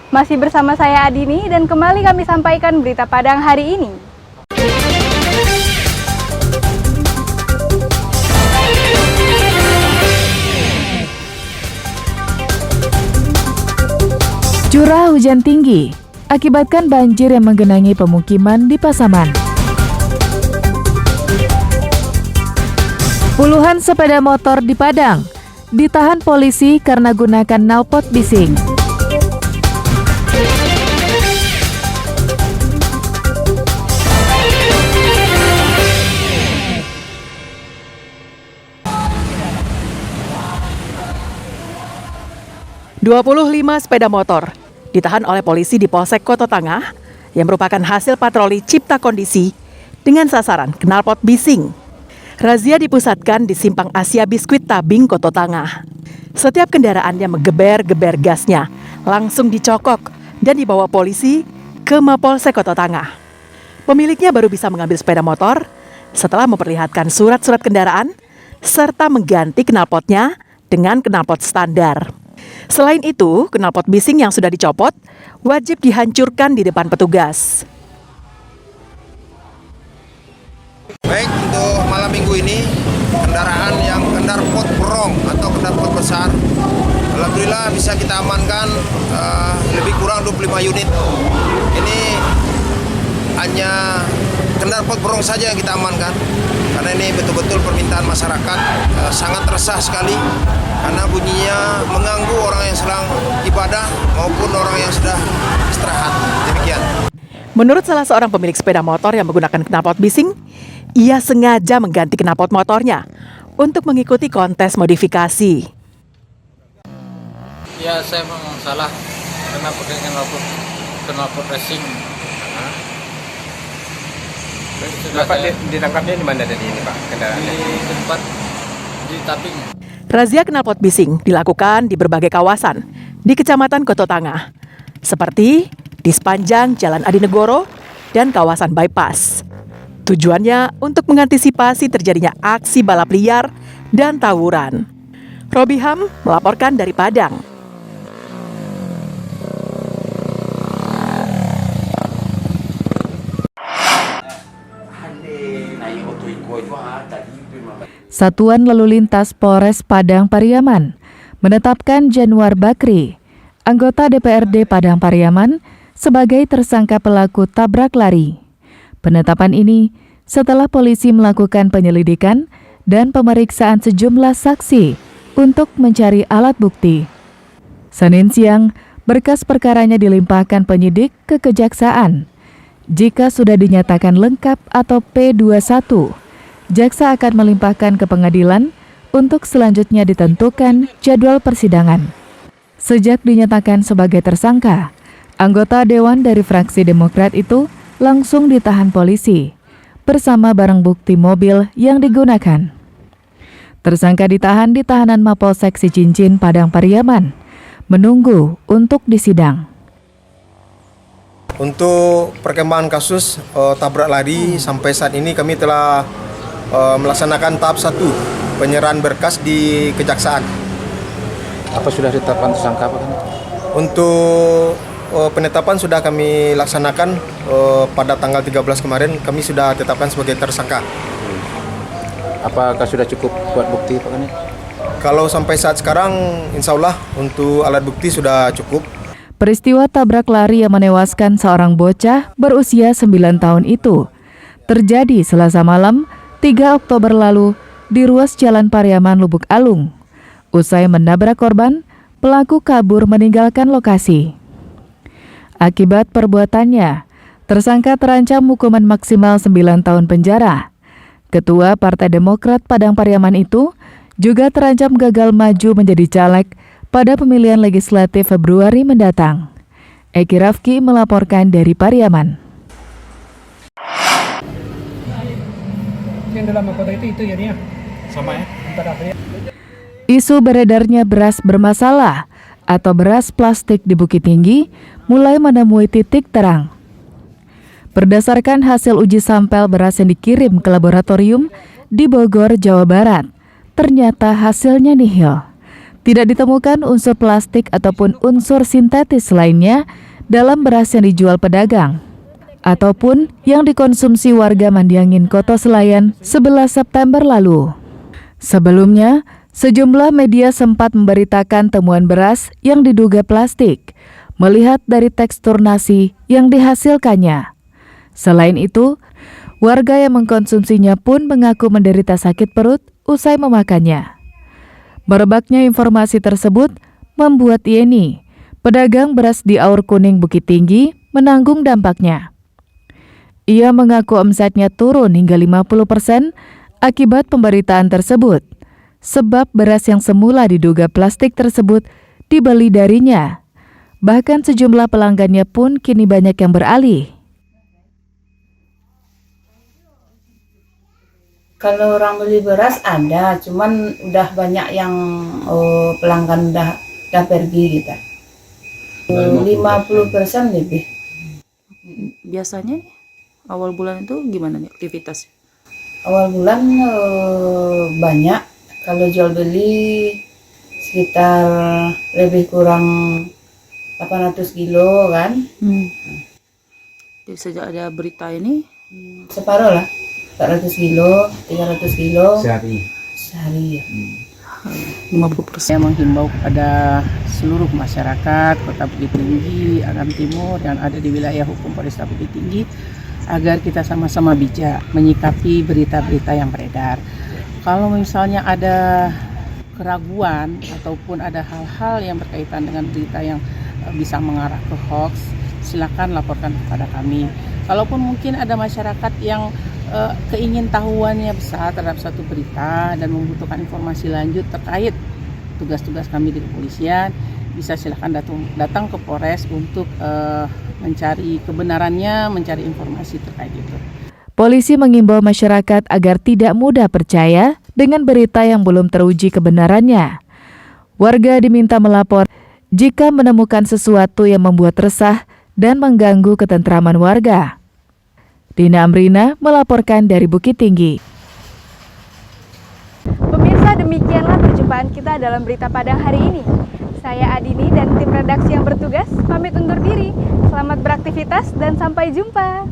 Masih bersama saya Adini dan kembali kami sampaikan berita Padang hari ini. Curah hujan tinggi akibatkan banjir yang menggenangi pemukiman di Pasaman. Puluhan sepeda motor di Padang ditahan polisi karena gunakan knalpot bising. "25 sepeda motor ditahan oleh polisi di Polsek Koto Tangah yang merupakan hasil patroli cipta kondisi dengan sasaran knalpot bising. Razia dipusatkan di Simpang Asia Biskuit Tabing, Koto Tangah. Setiap kendaraan yang menggeber-geber gasnya langsung dicokok dan dibawa polisi ke Mapolsek Koto Tangah. Pemiliknya baru bisa mengambil sepeda motor setelah memperlihatkan surat-surat kendaraan serta mengganti knalpotnya dengan knalpot standar. Selain itu, knalpot bising yang sudah dicopot wajib dihancurkan di depan petugas. Baik, untuk malam minggu ini kendaraan yang knalpot brong atau knalpot besar, alhamdulillah bisa kita amankan lebih kurang 25 unit. Ini hanya knalpot brong saja yang kita amankan, karena ini betul-betul permintaan masyarakat, sangat resah sekali karena bunyinya mengganggu orang yang sedang ibadah maupun orang yang sudah istirahat. Demikian. Menurut salah seorang pemilik sepeda motor yang menggunakan knalpot bising, ia sengaja mengganti knalpot motornya untuk mengikuti kontes modifikasi. Ya, saya memang salah karena pakai knalpot racing. Bapak ditangkapnya di mana tadi ini Pak kendaraannya? Di tempat di Tabing. Razia knalpot bising dilakukan di berbagai kawasan di Kecamatan Koto Tangah, seperti di sepanjang Jalan Adinegoro dan kawasan bypass. Tujuannya untuk mengantisipasi terjadinya aksi balap liar dan tawuran. Robiham melaporkan dari Padang. Satuan Lalu Lintas Polres Padang Pariaman menetapkan Januar Bakri, anggota DPRD Padang Pariaman, sebagai tersangka pelaku tabrak lari. Penetapan ini setelah polisi melakukan penyelidikan dan pemeriksaan sejumlah saksi untuk mencari alat bukti. Senin siang, berkas perkaranya dilimpahkan penyidik ke Kejaksaan. Jika sudah dinyatakan lengkap atau P21, jaksa akan melimpahkan ke pengadilan untuk selanjutnya ditentukan jadwal persidangan. Sejak dinyatakan sebagai tersangka, anggota Dewan dari fraksi Demokrat itu langsung ditahan polisi bersama barang bukti mobil yang digunakan. Tersangka ditahan di tahanan Mapolsek Cincin, Padang Pariaman, menunggu untuk disidang. Untuk perkembangan kasus tabrak lari sampai saat ini kami telah melaksanakan tahap 1 penyerahan berkas di Kejaksaan. Apa sudah ditetapkan tersangka Pak? Untuk penetapan sudah kami laksanakan pada tanggal 13 kemarin, kami sudah tetapkan sebagai tersangka. Apakah sudah cukup buat bukti Pak? Kalau sampai saat sekarang insya Allah untuk alat bukti sudah cukup. Peristiwa tabrak lari yang menewaskan seorang bocah berusia 9 tahun itu terjadi Selasa malam 3 Oktober lalu di ruas Jalan Pariaman, Lubuk Alung. Usai menabrak korban, pelaku kabur meninggalkan lokasi. Akibat perbuatannya, tersangka terancam hukuman maksimal 9 tahun penjara. Ketua Partai Demokrat Padang Pariaman itu juga terancam gagal maju menjadi caleg pada pemilihan legislatif Februari mendatang. Eki Rafki melaporkan dari Pariaman. Yang dalam kota itu jadinya sama ya. Isu beredarnya beras bermasalah atau beras plastik di Bukit Tinggi mulai menemui titik terang. Berdasarkan hasil uji sampel beras yang dikirim ke laboratorium di Bogor, Jawa Barat, ternyata hasilnya nihil. Tidak ditemukan unsur plastik ataupun unsur sintetis lainnya dalam beras yang dijual pedagang ataupun yang dikonsumsi warga Mandiangin, Kota Selayar 11 September lalu. Sebelumnya, sejumlah media sempat memberitakan temuan beras yang diduga plastik, melihat dari tekstur nasi yang dihasilkannya. Selain itu, warga yang mengkonsumsinya pun mengaku menderita sakit perut usai memakannya. Merebaknya informasi tersebut membuat Yeni, pedagang beras di Aur Kuning Bukit Tinggi, menanggung dampaknya. Ia mengaku omsetnya turun hingga 50% akibat pemberitaan tersebut, sebab beras yang semula diduga plastik tersebut dibeli darinya. Bahkan sejumlah pelanggannya pun kini banyak yang beralih. Kalau orang beli beras ada, cuman udah banyak yang pelanggan udah pergi gitu. 50% lebih. Biasanya awal bulan itu gimana nih aktivitas? Awal bulan banyak, kalau jual beli sekitar lebih kurang 800 kilo kan. Jadi sejak ada berita ini Separuh lah, 400 kilo, 300 kilo Sehari. ya. 50%. Saya menghimbau kepada seluruh masyarakat Kota Bukit Tinggi, Agam Timur yang ada di wilayah hukum Polresta Bukit Tinggi agar kita sama-sama bijak menyikapi berita-berita yang beredar. Kalau misalnya ada keraguan ataupun ada hal-hal yang berkaitan dengan berita yang bisa mengarah ke hoax, silakan laporkan kepada kami. Kalaupun mungkin ada masyarakat yang keingintahuannya besar terhadap satu berita dan membutuhkan informasi lanjut terkait tugas-tugas kami di kepolisian, bisa silakan datang ke Polres untuk mencari kebenarannya, mencari informasi terkait itu. Polisi mengimbau masyarakat agar tidak mudah percaya dengan berita yang belum teruji kebenarannya. Warga diminta melapor jika menemukan sesuatu yang membuat resah dan mengganggu ketentraman warga. Dina Amrina melaporkan dari Bukit Tinggi. Pemirsa, demikianlah perjumpaan kita dalam Berita Padang hari ini. Saya Adini dan tim redaksi yang bertugas pamit undur diri. Selamat beraktivitas dan sampai jumpa.